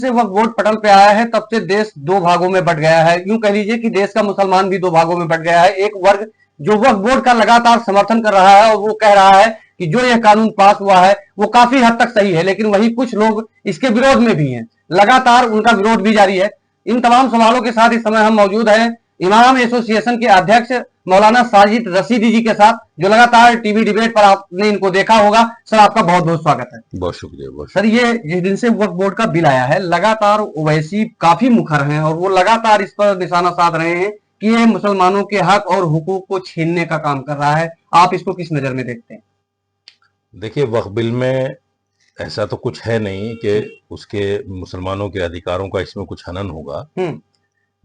से वक्फ बोर्ड पटल पे आया है तब से देश दो भागों में बंट गया है। यूं कह लीजिए कि देश का मुसलमान भी दो भागों में बंट गया है। एक वर्ग जो वक्फ बोर्ड का लगातार समर्थन कर रहा है और वो कह रहा है कि जो यह कानून पास हुआ है वो काफी हद तक सही है, लेकिन वही कुछ लोग इसके विरोध में भी हैं। लगातार उनका विरोध भी जारी है। इन तमाम सवालों के साथ इस समय हम मौजूद हैं इमाम एसोसिएशन के अध्यक्ष मौलाना साजिद रशीदी जी के साथ, जो लगातार टीवी डिबेट पर आपने इनको देखा होगा। सर, आपका बहुत बहुत स्वागत है। बहुत शुक्रिया। बहुत सर, ये जिस दिन से वक्फ बोर्ड का बिल आया है, लगातार ओवैसी काफी मुखर हैं और वो लगातार इस पर निशाना साध रहे हैं कि ये मुसलमानों के हक और हुकूक को छीनने का काम कर रहा है। आप इसको किस नजर में देखते हैं? देखिए, वक्फ बिल में ऐसा तो कुछ है नहीं कि उसके मुसलमानों के अधिकारों का इसमें कुछ हनन होगा,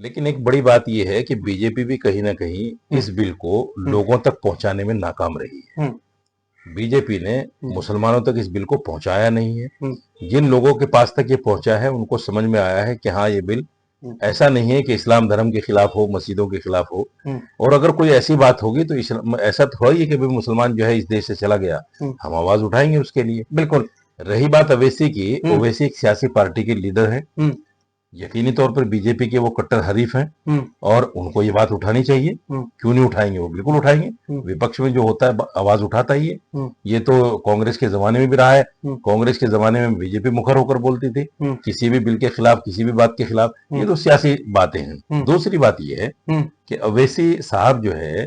लेकिन एक बड़ी बात यह है कि बीजेपी भी कहीं ना कहीं इस बिल को लोगों तक पहुंचाने में नाकाम रही है। बीजेपी ने मुसलमानों तक इस बिल को पहुंचाया नहीं है। जिन लोगों के पास तक ये पहुंचा है उनको समझ में आया है कि हाँ, ये बिल ऐसा नहीं है कि इस्लाम धर्म के खिलाफ हो, मस्जिदों के खिलाफ हो। और अगर कोई ऐसी बात होगी तो ऐसा तो है कि भाई मुसलमान जो है इस देश से चला गया, हम आवाज उठाएंगे उसके लिए। बिल्कुल। रही बात अवैसी की, ओवैसी एक सियासी पार्टी के लीडर है, यकीनी तौर पर बीजेपी के वो कट्टर हरीफ हैं और उनको ये बात उठानी चाहिए। क्यों नहीं उठाएंगे? वो बिल्कुल उठाएंगे। विपक्ष में जो होता है आवाज उठाता ही है। ये तो कांग्रेस के जमाने में भी रहा है। कांग्रेस के जमाने में बीजेपी मुखर होकर बोलती थी किसी भी बिल के खिलाफ, किसी भी बात के खिलाफ। ये तो सियासी बातें हैं। दूसरी बात ये है कि अवैसी साहब जो है,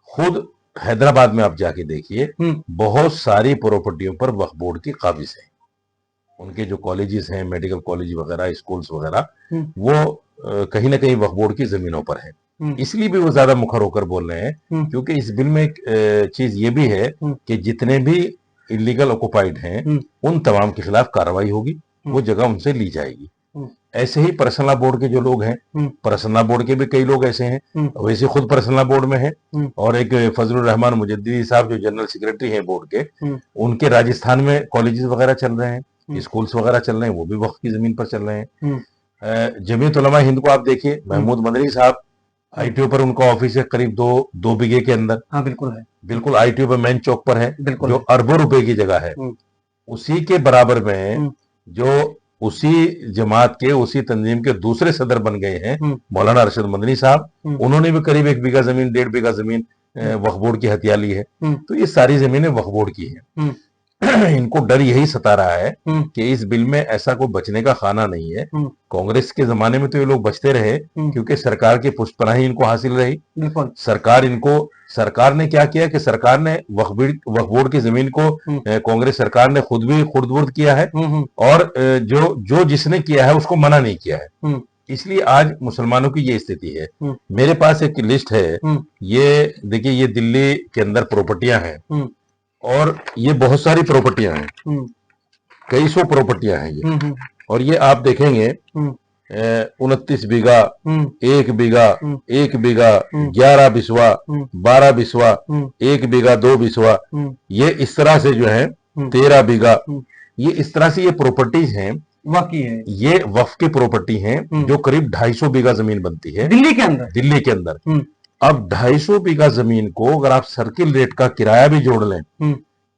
खुद हैदराबाद में आप जाके देखिए, बहुत सारी प्रॉपर्टियों पर वक्फ बोर्ड की काबिज है। उनके जो कॉलेजेस हैं, मेडिकल कॉलेज वगैरह, स्कूल्स वगैरह, वो कहीं ना कहीं वक्फ बोर्ड की जमीनों पर है। इसलिए भी वो ज्यादा मुखर होकर बोल रहे हैं क्योंकि इस बिल में एक चीज ये भी है कि जितने भी इलीगल ऑक्युपाइड हैं उन तमाम के खिलाफ कार्रवाई होगी, वो जगह उनसे ली जाएगी। ऐसे ही परसना बोर्ड के जो लोग हैं, परसना बोर्ड के भी कई लोग ऐसे हैं, वैसे खुद परसना बोर्ड में है। और एक फजलुर रहमान मुजद्दिदी साहब जो जनरल सेक्रेटरी हैं बोर्ड के, उनके राजस्थान में कॉलेजेस वगैरह चल रहे हैं, स्कूल्स वगैरह चल रहे हैं, वो भी वक्फ की जमीन पर चल रहे हैं। जमीयत उलमा हिंद को आप देखिए, महमूद मदनी साहब, आईटीओ पर उनका ऑफिस है करीब 2 बीघे के अंदर। हाँ, बिल्कुल है। बिल्कुल आईटीओ पर मेन चौक पर है, जो अरबों रुपए की जगह है। उसी के बराबर में जो उसी जमात के, उसी तंजीम के दूसरे सदर बन गए हैं मौलाना अरशद मदनी साहब, उन्होंने भी करीब 1 बीघा जमीन, 1.5 बीघा जमीन वक्फ बोर्ड की हथिया ली है। तो ये सारी जमीनें वक्फ बोर्ड की है। इनको डर यही सता रहा है कि इस बिल में ऐसा कोई बचने का खाना नहीं है। कांग्रेस के जमाने में तो ये लोग बचते रहे क्योंकि सरकार की पुष्पनाही इनको हासिल रही। सरकार ने क्या किया कि सरकार ने वक्फ बोर्ड की जमीन को कांग्रेस सरकार ने खुद भी खुर्द-बुर्द किया है और जो जिसने किया है उसको मना नहीं किया है। इसलिए आज मुसलमानों की ये स्थिति है। मेरे पास एक लिस्ट है, ये देखिए, ये दिल्ली के अंदर प्रॉपर्टियां हैं और ये बहुत सारी प्रॉपर्टियां हैं, कई सौ प्रॉपर्टियां हैं ये। और ये आप देखेंगे 29 बीघा, 1 बीघा, 1 बीघा, 11 बिस्वा, 12 बिस्वा, 1 बीघा, 2 बिस्वा, ये इस तरह से जो है 13 बीघा, ये इस तरह से ये प्रॉपर्टीज हैं, वक्फ है। ये वक्फ की प्रॉपर्टी हैं जो करीब 250 बीघा जमीन बनती है दिल्ली के अंदर। अब 250 बीघा जमीन को अगर आप सर्किल रेट का किराया भी जोड़ लें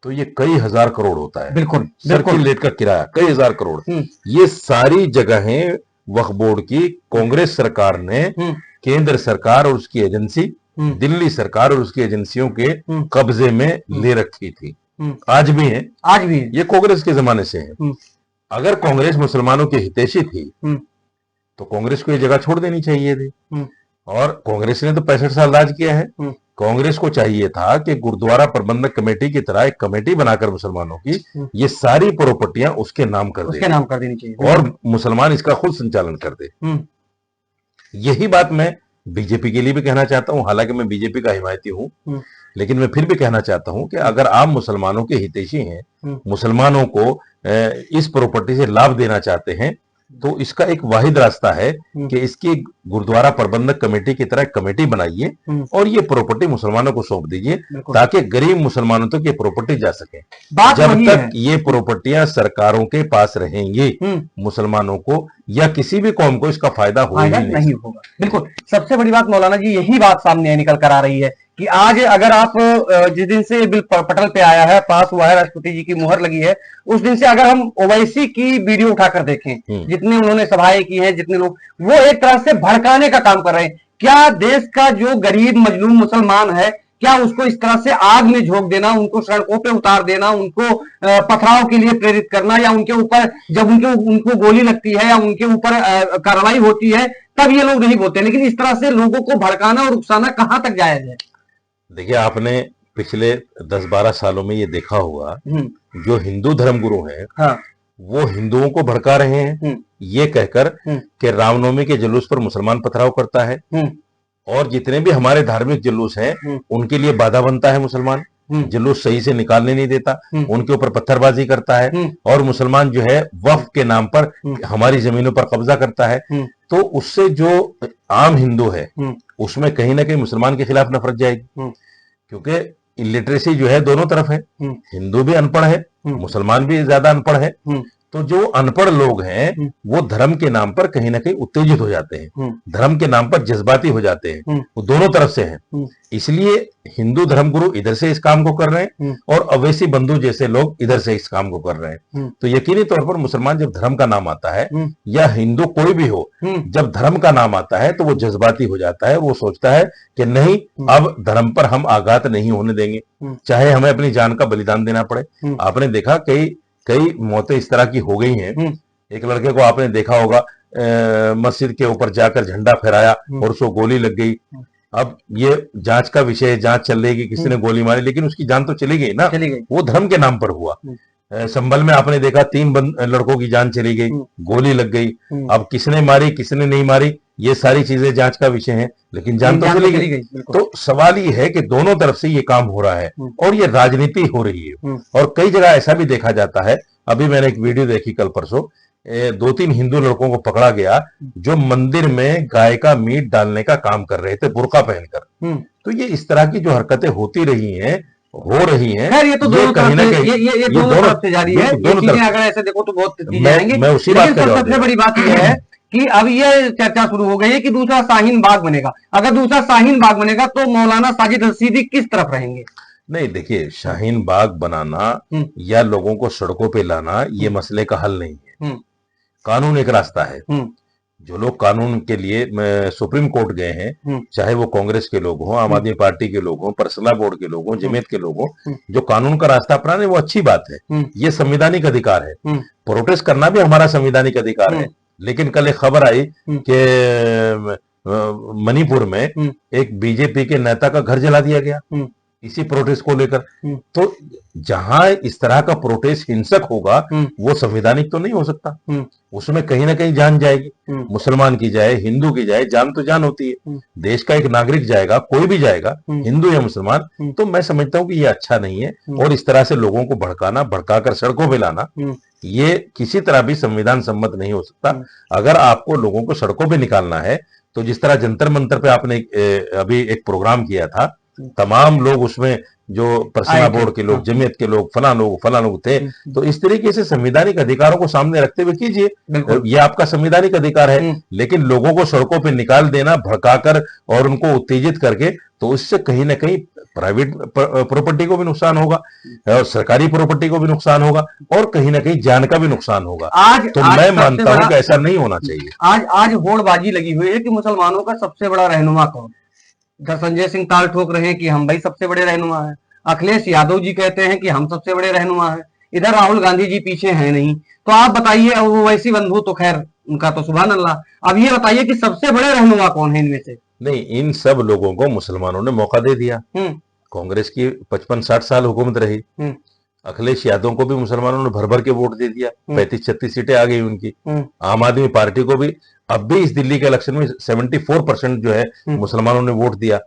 तो ये कई हजार करोड़ होता है। बिल्कुल। सर्किल रेट का किराया कई हजार करोड़। ये सारी जगहें वक्फ बोर्ड की कांग्रेस सरकार ने, केंद्र सरकार और उसकी एजेंसी, दिल्ली सरकार और उसकी एजेंसियों के कब्जे में ले रखी थी। आज भी है। ये कांग्रेस के जमाने से है। अगर कांग्रेस मुसलमानों की हितैषी थी तो कांग्रेस को ये जगह छोड़ देनी चाहिए थी। और कांग्रेस ने तो 65 साल राज किया है। कांग्रेस को चाहिए था कि गुरुद्वारा प्रबंधक कमेटी की तरह एक कमेटी बनाकर मुसलमानों की ये सारी प्रॉपर्टियां उसके नाम कर देनी चाहिए और मुसलमान इसका खुद संचालन कर दे। यही बात मैं बीजेपी के लिए भी कहना चाहता हूं। हालांकि मैं बीजेपी का हिमायती हूं, लेकिन मैं फिर भी कहना चाहता हूं कि अगर आप मुसलमानों के हितैषी हैं, मुसलमानों को इस प्रॉपर्टी से लाभ देना चाहते हैं, तो इसका एक वाहिद रास्ता है कि इसकी गुरुद्वारा प्रबंधक कमेटी की तरह कमेटी बनाइए और ये प्रॉपर्टी मुसलमानों को सौंप दीजिए ताकि गरीब मुसलमानों तक ये प्रॉपर्टी जा सके। जब तक ये प्रॉपर्टियां सरकारों के पास रहेंगी, मुसलमानों को या किसी भी कौम को इसका फायदा नहीं होगा। बिल्कुल। सबसे बड़ी बात मौलाना जी यही बात सामने निकल कर आ रही है कि आज अगर आप जिस दिन से ये बिल पटल पे आया है, पास हुआ है, राष्ट्रपति जी की मुहर लगी है, उस दिन से अगर हम ओवैसी की वीडियो उठाकर देखें, जितने उन्होंने सभाएं की हैं, जितने लोग, वो एक तरह से भड़काने का काम कर रहे हैं। क्या देश का जो गरीब मजलूम मुसलमान है, क्या उसको इस तरह से आग में झोंक देना, उनको सड़कों पे उतार देना, उनको पथराव के लिए प्रेरित करना, या उनके ऊपर जब उनको गोली लगती है या उनके ऊपर कार्रवाई होती है तब ये लोग नहीं बोलते, लेकिन इस तरह से लोगों को भड़काना और उकसाना कहां तक जायज है? देखिए, आपने पिछले 10-12 सालों में ये देखा होगा, जो हिंदू धर्मगुरु हैं, हाँ, वो हिंदुओं को भड़का रहे हैं ये कहकर कि रामनवमी के जुलूस पर मुसलमान पथराव करता है, और जितने भी हमारे धार्मिक जुलूस हैं उनके लिए बाधा बनता है मुसलमान, जुलूस सही से निकालने नहीं देता, उनके ऊपर पत्थरबाजी करता है, और मुसलमान जो है वक्फ के नाम पर हमारी जमीनों पर कब्जा करता है। तो उससे जो आम हिंदू है उसमें कहीं ना कहीं मुसलमान के खिलाफ नफरत जाएगी, क्योंकि इलिटरेसी जो है दोनों तरफ है, हिंदू भी अनपढ़ है, मुसलमान भी ज्यादा अनपढ़ है। तो जो अनपढ़ लोग हैं वो धर्म के नाम पर कहीं ना कहीं उत्तेजित हो जाते हैं, धर्म के नाम पर जज्बाती हो जाते हैं, वो दोनों तरफ से हैं। इसलिए हिंदू धर्मगुरु इधर से इस काम को कर रहे हैं और अवैसी बंधु जैसे लोग इधर से इस काम को कर रहे हैं। तो यकीनी तौर पर मुसलमान जब धर्म का नाम आता है, या हिंदू कोई भी हो, जब धर्म का नाम आता है तो वो जज्बाती हो जाता है, वो सोचता है कि नहीं, अब धर्म पर हम आघात नहीं होने देंगे, चाहे हमें अपनी जान का बलिदान देना पड़े। आपने देखा कई मौतें इस तरह की हो गई हैं। एक लड़के को आपने देखा होगा, मस्जिद के ऊपर जाकर झंडा फहराया और उसको गोली लग गई। अब ये जांच का विषय है, जांच चल रही कि किसी ने गोली मारी, लेकिन उसकी जान तो चली गई ना, वो धर्म के नाम पर हुआ। संभल में आपने देखा 3 लड़कों की जान चली गई, गोली लग गई। अब किसने मारी किसने नहीं मारी ये सारी चीजें जांच का विषय है, लेकिन जान तो चली गई। तो सवाल ये है कि दोनों तरफ से ये काम हो रहा है और ये राजनीति हो रही है। और कई जगह ऐसा भी देखा जाता है, अभी मैंने एक वीडियो देखी कल परसों, 2-3 हिंदू लड़कों को पकड़ा गया जो मंदिर में गाय का मीट डालने का काम कर रहे थे बुर्का पहनकर। तो ये इस तरह की जो हरकतें होती रही हैं, हो रही हैं, खैर ये तो दोनों तरफ से, ये दोनों तरफ से जारी है। दोनों तरफ अगर ऐसे देखो तो बहुत चीजें आएंगी। मैं उसी बात कर रहा हूं। सबसे बड़ी बात यह है कि अब ये चर्चा शुरू हो गई है कि दूसरा शाहीन बाग बनेगा। अगर दूसरा शाहीन बाग बनेगा तो मौलाना साजिद रशीदी किस तरफ रहेंगे? नहीं, देखिए, शाहीन बाग बनाना या लोगों को सड़कों पे लाना ये मसले का हल नहीं है। कानून एक रास्ता है। जो लोग कानून के लिए सुप्रीम कोर्ट गए हैं, चाहे वो कांग्रेस के लोग हों, आम आदमी पार्टी के लोग हों, परसला बोर्ड के लोग हों, जमीयत के लोग हों, जो कानून का रास्ता अपनाने वो अच्छी बात है, ये संवैधानिक अधिकार है। प्रोटेस्ट करना भी हमारा संवैधानिक अधिकार है। लेकिन कल एक खबर आई कि मणिपुर में एक बीजेपी के नेता का घर जला दिया गया इसी प्रोटेस्ट को लेकर। तो जहां इस तरह का प्रोटेस्ट हिंसक होगा वो संवैधानिक तो नहीं हो सकता, उसमें कहीं ना कहीं जान जाएगी, मुसलमान की जाए हिंदू की जाए, जान तो जान होती है। देश का एक नागरिक जाएगा, कोई भी जाएगा, हिंदू या मुसलमान, तो मैं समझता हूं कि ये अच्छा नहीं है। और इस तरह से लोगों को भड़काना, भड़काकर सड़कों पे लाना, ये किसी तरह भी संविधान सम्मत नहीं हो सकता। अगर आपको लोगों को सड़कों पे निकालना है तो जिस तरह जंतर मंतर पे आपने अभी एक प्रोग्राम किया था, तमाम लोग उसमें, जो परसना बोर्ड के लोग, जमीयत के लोग, फला लोग थे, तो इस तरीके से संवैधानिक अधिकारों को सामने रखते हुए कीजिए, ये आपका संवैधानिक अधिकार है। लेकिन लोगों को सड़कों पे निकाल देना, भड़काकर और उनको उत्तेजित करके, तो इससे कहीं ना कहीं प्राइवेट प्रॉपर्टी को भी नुकसान होगा और सरकारी प्रॉपर्टी को भी नुकसान होगा और कहीं ना कहीं जान का भी नुकसान होगा। तो मैं मानता हूं कि ऐसा नहीं होना चाहिए। आज होड़बाजी लगी हुई है कि मुसलमानों का सबसे बड़ा रहनुमा कौन? इधर संजय सिंह ताल ठोक रहे हैं कि हम भाई सबसे बड़े रहनुमा हैं, अखिलेश यादव जी कहते हैं कि हम सबसे बड़े रहनुमा हैं, इधर राहुल गांधी जी पीछे हैं नहीं। तो आप बताइए, वो वैसी बंधु तो खैर उनका तो सुभान अल्लाह। अब ये बताइए कि सबसे बड़े रहनुमा कौन है इनमें से? नहीं, इन सब लोगों को मुसलमानों ने मौका दे दिया। कांग्रेस की 55-60 साल हुकूमत रही, अखिलेश यादव को भी मुसलमानों ने भर भर के वोट दे दिया, 35-36 सीटें आ गई उनकी। आम आदमी पार्टी को भी अब भी इस दिल्ली के इलेक्शन में 74% जो है मुसलमानों ने वोट दिया।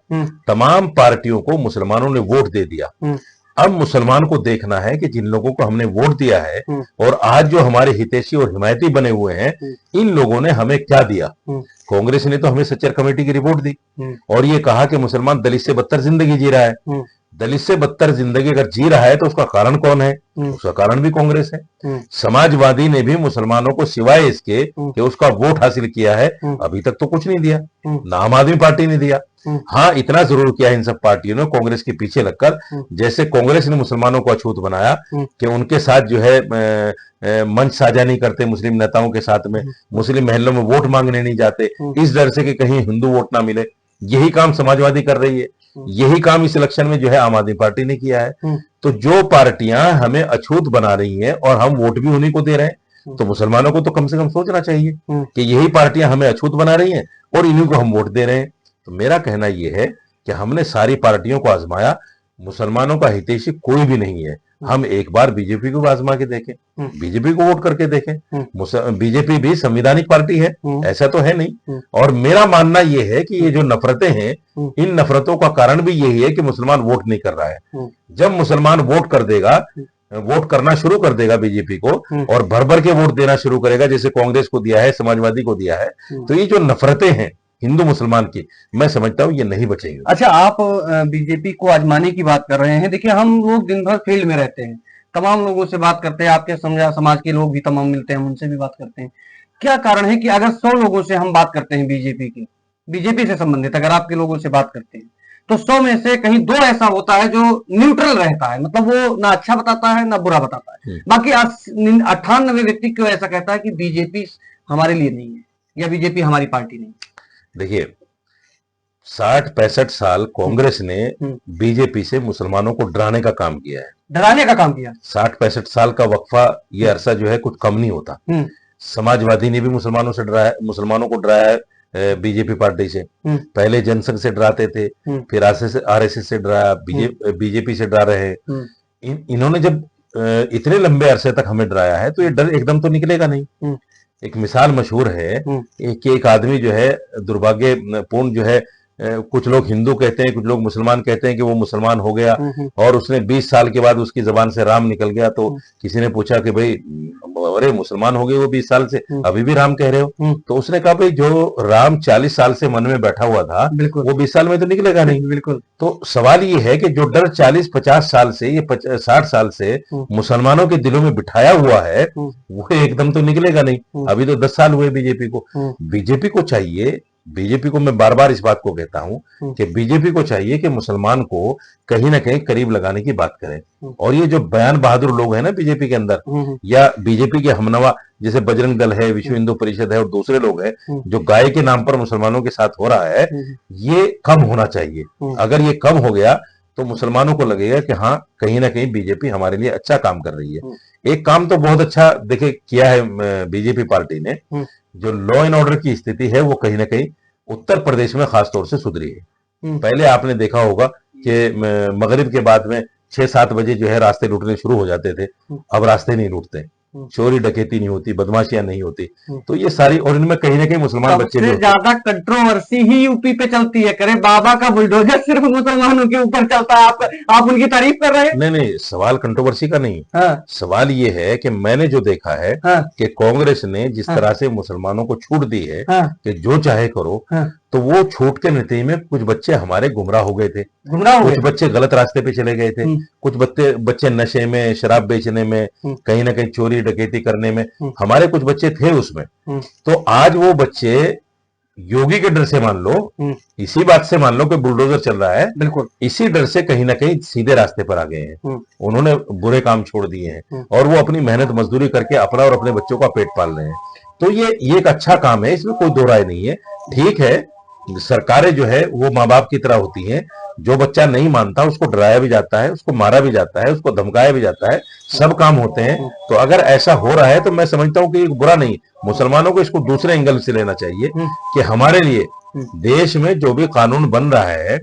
तमाम पार्टियों को मुसलमानों ने वोट दे दिया। अब मुसलमान को देखना है कि जिन लोगों को हमने वोट दिया है और आज जो हमारे हितैषी और हिमायती बने हुए हैं, इन लोगों ने हमें क्या दिया। कांग्रेस ने तो हमें सच्चर कमेटी की रिपोर्ट दी और ये कहा कि मुसलमान दलित से बदतर जिंदगी जी रहा है। दलित से बदतर जिंदगी अगर जी रहा है तो उसका कारण कौन है? उसका कारण भी कांग्रेस है। समाजवादी ने भी मुसलमानों को सिवाय इसके कि उसका वोट हासिल किया है, अभी तक तो कुछ नहीं दिया, ना आम आदमी पार्टी ने दिया। हाँ, इतना जरूर किया इन सब पार्टियों ने कांग्रेस के पीछे लगकर, जैसे कांग्रेस ने मुसलमानों को अछूत बनाया कि उनके साथ जो है मंच साझा नहीं करते मुस्लिम नेताओं के साथ में, मुस्लिम महलों में वोट मांगने नहीं जाते इस डर से कि कहीं हिंदू वोट ना मिले। यही काम समाजवादी कर रही है, यही काम इस इलेक्शन में जो है आम आदमी पार्टी ने किया है। तो जो पार्टियां हमें अछूत बना रही हैं और हम वोट भी उन्हीं को दे रहे हैं, तो मुसलमानों को तो कम से कम सोचना चाहिए कि यही पार्टियां हमें अछूत बना रही हैं और इन्हीं को हम वोट दे रहे हैं। तो मेरा कहना यह है कि हमने सारी पार्टियों को आजमाया, मुसलमानों का हितैषी कोई भी नहीं है। हम एक बार बीजेपी को आजमा के देखें, बीजेपी को वोट करके देखें। बीजेपी भी संवैधानिक पार्टी है, ऐसा तो है नहीं। और मेरा मानना यह है कि ये जो नफरतें हैं, इन नफरतों का कारण भी यही है कि मुसलमान वोट नहीं कर रहा है। जब मुसलमान वोट कर देगा, वोट करना शुरू कर देगा बीजेपी को और भर भर के वोट देना शुरू करेगा, जैसे कांग्रेस को दिया है, समाजवादी को दिया है, तो ये जो नफरतें हैं हिंदू मुसलमान की, मैं समझता हूं ये नहीं बचेंगे। अच्छा, आप बीजेपी को आजमाने की बात कर रहे हैं। देखिए, हम लोग दिन भर फील्ड में रहते हैं, तमाम लोगों से बात करते हैं, आपके समाज के लोग भी तमाम मिलते हैं, उनसे भी बात करते हैं। क्या कारण है कि अगर 100 लोगों से हम बात करते हैं बीजेपी से संबंधित, अगर आपके लोगों से बात करते हैं, तो 100 में से कहीं 2 ऐसा होता है जो न्यूट्रल रहता है, मतलब वो ना अच्छा बताता है ना बुरा बताता है। बाकी 98 व्यक्ति क्यों ऐसा कहता है कि बीजेपी हमारे लिए नहीं है या बीजेपी हमारी पार्टी नहीं। देखिए, 60-65 साल कांग्रेस ने बीजेपी से मुसलमानों को डराने का काम किया है, 60-65 साल का वक्फा, ये अरसा जो है कुछ कम नहीं होता। समाजवादी ने भी मुसलमानों से डराया, मुसलमानों को डराया है बीजेपी पार्टी से। पहले जनसंघ से डराते थे, फिर आरएसएस से डराया, बीजेपी से डरा रहे हैं। इन्होंने जब इतने लंबे अरसे तक हमें डराया है, तो ये डर एकदम तो निकलेगा नहीं। एक मिसाल मशहूर है कि एक आदमी जो है दुर्भाग्यपूर्ण जो है, कुछ लोग हिंदू कहते हैं, कुछ लोग मुसलमान कहते हैं कि वो मुसलमान हो गया और उसने 20 साल के बाद उसकी जबान से राम निकल गया। तो किसी ने पूछा कि भाई, अरे मुसलमान हो गए वो 20 साल से, अभी भी राम कह रहे हो? तो उसने कहा, भाई जो राम 40 साल से मन में बैठा हुआ था, वो 20 साल में तो निकलेगा नहीं। बिल्कुल। तो सवाल ये है कि जो डर 40-50 साल से, ये 60 साल से मुसलमानों के दिलों में बिठाया हुआ है, वो एकदम तो निकलेगा नहीं। अभी तो 10 साल हुए बीजेपी को। बीजेपी को चाहिए, बीजेपी को मैं बार बार इस बात को कहता हूं कि बीजेपी को चाहिए कि मुसलमान को कहीं ना कहीं करीब लगाने की बात करें। और ये जो बयान बहादुर लोग हैं ना बीजेपी के अंदर, या बीजेपी के हमनवा जैसे बजरंग दल है, विश्व हिंदू परिषद है और दूसरे लोग हैं, जो गाय के नाम पर मुसलमानों के साथ हो रहा है, ये कम होना चाहिए। अगर ये कम हो गया तो मुसलमानों को लगेगा कि हाँ, कहीं ना कहीं बीजेपी हमारे लिए अच्छा काम कर रही है। एक काम तो बहुत अच्छा देखिए किया है बीजेपी पार्टी ने, जो लॉ एंड ऑर्डर की स्थिति है वो कहीं ना कहीं उत्तर प्रदेश में खासतौर से सुधरी है। पहले आपने देखा होगा कि मगरिब के बाद में 6-7 बजे जो है रास्ते लूटने शुरू हो जाते थे, अब रास्ते नहीं लूटते, चोरी डकैती नहीं होती, बदमाशियां नहीं होती। तो ये सारी, और इनमें कहीं ना कहीं मुसलमान बच्चे भी ज्यादा कंट्रोवर्सी ही यूपी पे चलती है। करे बाबा का बुलडोजर सिर्फ मुसलमानों के ऊपर चलता है, आप उनकी तारीफ कर रहे हैं। नहीं, सवाल कंट्रोवर्सी का नहीं। सवाल ये है कि मैंने जो देखा है कि कांग्रेस ने जिस तरह से मुसलमानों को छूट दी है कि जो चाहे करो, तो वो छूट के नतीजे में कुछ बच्चे हमारे गुमराह हो गए थे, कुछ बच्चे गलत रास्ते पे चले गए थे, कुछ बच्चे नशे में, शराब बेचने में, कहीं ना कहीं चोरी डकैती करने में, हमारे कुछ बच्चे थे उसमें। तो आज वो बच्चे योगी के डर से, मान लो इसी बात से, मान लो कि बुलडोजर चल रहा है, बिल्कुल इसी डर से कहीं ना कहीं सीधे रास्ते पर आ गए हैं। उन्होंने बुरे काम छोड़ दिए हैं और वो अपनी मेहनत मजदूरी करके अपना और अपने बच्चों का पेट पाल रहे हैं। तो ये एक अच्छा काम है, इसमें कोई दो राय नहीं है। ठीक है, सरकारें जो है वो माँ बाप की तरह होती हैं, जो बच्चा नहीं मानता उसको डराया भी जाता है, उसको मारा भी जाता है, उसको धमकाया भी जाता है, सब काम होते हैं। तो अगर ऐसा हो रहा है तो मैं समझता हूं कि ये बुरा नहीं। मुसलमानों को इसको दूसरे एंगल से लेना चाहिए कि हमारे लिए देश में जो भी कानून बन रहा है,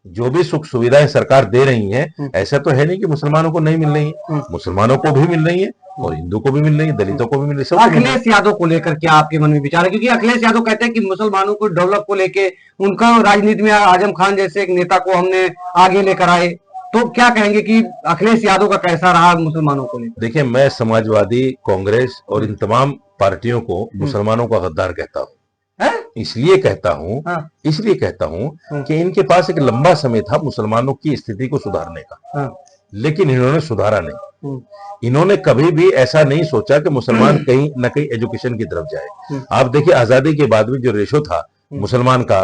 जो भी सुख सुविधाएं सरकार दे रही है, ऐसा तो है नहीं कि मुसलमानों को नहीं मिल रही है, मुसलमानों को भी मिल रही है और हिंदू को भी मिल रही है, दलितों को भी मिल रही है। अखिलेश यादव को लेकर क्या आपके मन में विचार है? क्योंकि अखिलेश यादव कहते हैं कि मुसलमानों को डेवलप को लेके उनका राजनीति में आजम खान जैसे एक नेता को हमने आगे लेकर आए, तो क्या कहेंगे कि अखिलेश यादव का कैसा रहा मुसलमानों को लेकर? देखिए, मैं समाजवादी, कांग्रेस और इन तमाम पार्टियों को मुसलमानों का गद्दार कहता हूँ। है? इसलिए कहता हूँ हाँ। इसलिए कहता हूँ कि इनके पास एक लंबा समय था मुसलमानों की स्थिति को सुधारने का, हाँ। लेकिन इन्होंने सुधारा नहीं। इन्होंने कभी भी ऐसा नहीं सोचा कि मुसलमान कहीं न कहीं एजुकेशन की तरफ जाए। आप देखिए आजादी के बाद में जो रेशो था मुसलमान का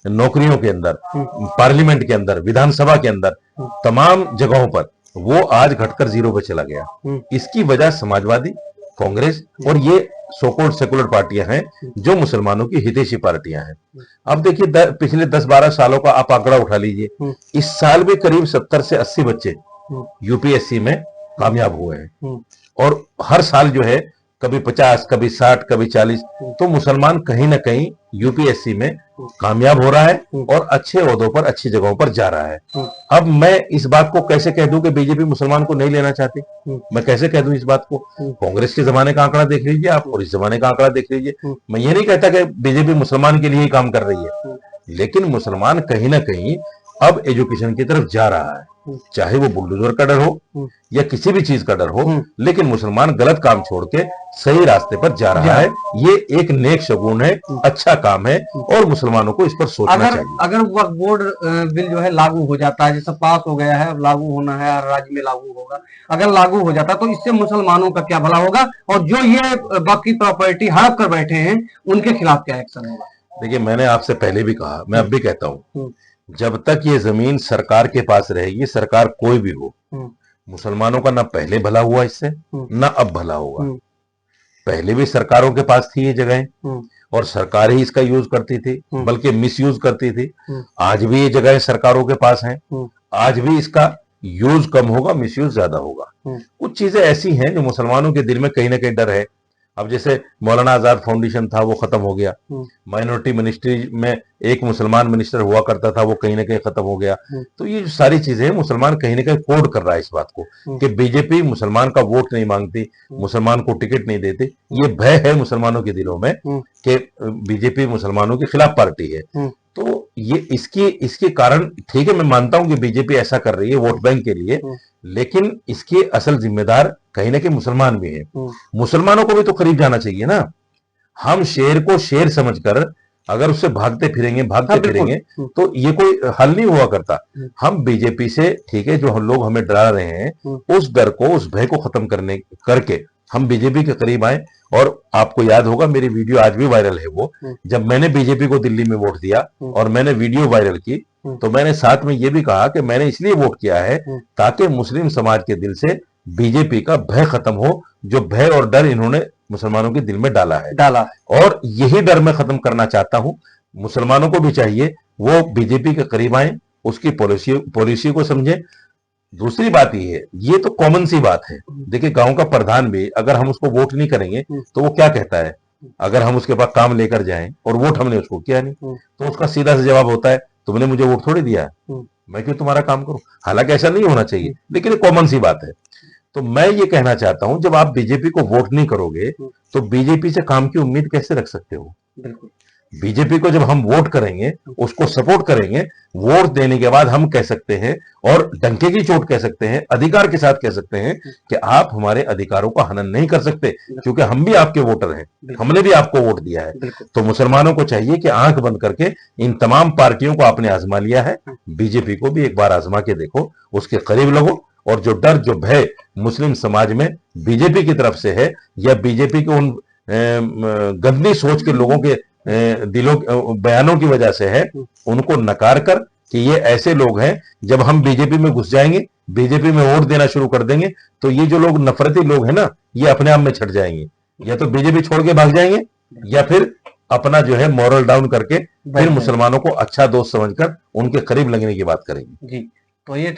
नौकरियों के अंदर, पार्लियामेंट के अंदर, विधानसभा के अंदर, तमाम जगहों पर, वो आज घटकर 0 पे चला गया। इसकी वजह समाजवादी, कांग्रेस और ये सो कॉल्ड सेकुलर पार्टियां हैं जो मुसलमानों की हितैषी पार्टियां हैं। अब देखिए पिछले 10-12 सालों का आप आंकड़ा उठा लीजिए, इस साल भी करीब 70 से 80 बच्चे यूपीएससी में कामयाब हुए हैं, और हर साल जो है कभी 50, कभी 60, कभी 40, तो मुसलमान कहीं ना कहीं यूपीएससी में कामयाब हो रहा है और अच्छे ओहदों पर, अच्छी जगहों पर जा रहा है। अब मैं इस बात को कैसे कह दूं कि बीजेपी मुसलमान को नहीं लेना चाहती? मैं कैसे कह दूं इस बात को? कांग्रेस के जमाने का आंकड़ा देख लीजिए आप और इस जमाने का आंकड़ा देख लीजिए। मैं ये नहीं कहता कि बीजेपी मुसलमान के लिए ही काम कर रही है, लेकिन मुसलमान कहीं ना कहीं अब एजुकेशन की तरफ जा रहा है, चाहे वो बुलडोजर का डर हो या किसी भी चीज का डर हो, लेकिन मुसलमान गलत काम छोड़ के सही रास्ते पर जा रहा है। ये एक नेक शगुन है, अच्छा काम है, और मुसलमानों को इस पर सोचना चाहिए। अगर वक्फ बोर्ड बिल जो है लागू हो जाता है, जैसे पास हो गया है, लागू होना है, हर राज्य में लागू होगा, अगर लागू हो जाता है तो इससे मुसलमानों का क्या भला होगा, और जो ये बाकी प्रॉपर्टी हड़प कर बैठे हैं उनके खिलाफ क्या एक्शन होगा? देखिए, मैंने आपसे पहले भी कहा, मैं अब भी कहता हूँ, जब तक ये जमीन सरकार के पास रहेगी, सरकार कोई भी हो, मुसलमानों का ना पहले भला हुआ इससे, ना अब भला होगा। पहले भी सरकारों के पास थी ये जगहें और सरकार ही इसका यूज करती थी, बल्कि मिसयूज करती थी। आज भी ये जगहें सरकारों के पास हैं, आज भी इसका यूज कम होगा, मिसयूज ज्यादा होगा। कुछ चीजें ऐसी हैं जो मुसलमानों के दिल में कहीं ना कहीं डर है। अब जैसे मौलाना आजाद फाउंडेशन था, वो खत्म हो गया। माइनॉरिटी मिनिस्ट्री में एक मुसलमान मिनिस्टर हुआ करता था, वो कहीं ना कहीं खत्म हो गया। तो ये जो सारी चीजें हैं, मुसलमान कहीं ना कहीं कोड कर रहा है इस बात को कि बीजेपी मुसलमान का वोट नहीं मांगती, मुसलमान को टिकट नहीं देती। ये भय है मुसलमानों के दिलों में कि बीजेपी मुसलमानों के खिलाफ पार्टी है। तो ये इसके कारण, ठीक है, मैं मानता हूं कि बीजेपी ऐसा कर रही है वोट बैंक के लिए, लेकिन इसके असल जिम्मेदार कहीं ना कहीं मुसलमान भी हैं। मुसलमानों को भी तो करीब जाना चाहिए ना। हम शेर को शेर समझकर अगर उससे भागते फिरेंगे तो ये कोई हल नहीं हुआ करता। हम बीजेपी से, ठीक है, जो हम लोग हमें डरा रहे हैं, उस डर को, उस भय को खत्म करके हम बीजेपी के करीब आए। और आपको याद होगा, मेरी वीडियो आज भी वायरल है, वो जब मैंने बीजेपी को दिल्ली में वोट दिया और मैंने वीडियो वायरल की, तो मैंने साथ में ये भी कहा कि मैंने इसलिए वोट किया है ताकि मुस्लिम समाज के दिल से बीजेपी का भय खत्म हो, जो भय और डर इन्होंने मुसलमानों के दिल में डाला है। और यही डर मैं खत्म करना चाहता हूं। मुसलमानों को भी चाहिए वो बीजेपी के करीब आए, उसकी पॉलिसी को समझे। दूसरी बात ये तो कॉमन सी बात है। देखिए, गांव का प्रधान भी अगर हम उसको वोट नहीं करेंगे तो वो क्या कहता है? अगर हम उसके पास काम लेकर जाएं और वोट हमने उसको किया नहीं, तो उसका सीधा सा जवाब होता है, तुमने मुझे वोट थोड़ी दिया है, मैं क्यों तुम्हारा काम करूं? हालांकि ऐसा नहीं होना चाहिए, लेकिन ये कॉमन सी बात है। तो मैं ये कहना चाहता हूं, जब आप बीजेपी को वोट नहीं करोगे तो बीजेपी से काम की उम्मीद कैसे रख सकते हो? बीजेपी को जब हम वोट करेंगे, उसको सपोर्ट करेंगे, वोट देने के बाद हम कह सकते हैं, और डंके की चोट कह सकते हैं, अधिकार के साथ कह सकते हैं कि आप हमारे अधिकारों का हनन नहीं कर सकते, क्योंकि हम भी आपके वोटर हैं, हमने भी आपको वोट दिया है। तो मुसलमानों को चाहिए कि आंख बंद करके इन तमाम पार्टियों को आपने आजमा लिया है, बीजेपी को भी एक बार आजमा के देखो, उसके करीब लगो। और जो डर, जो भय मुस्लिम समाज में बीजेपी की तरफ से है, या बीजेपी के उन गंदी सोच के लोगों के दिलों, बयानों की वजह से है, उनको नकार कर कि ये ऐसे लोग हैं, जब हम बीजेपी में घुस जाएंगे, बीजेपी में वोट देना शुरू कर देंगे, तो ये जो लोग नफरती लोग हैं ना, ये अपने आप में छट जाएंगे। या तो बीजेपी छोड़ के भाग जाएंगे, या फिर अपना जो है मॉरल डाउन करके फिर मुसलमानों को अच्छा दोस्त समझकर उनके करीब लगने की बात करेंगे। जी, तो ये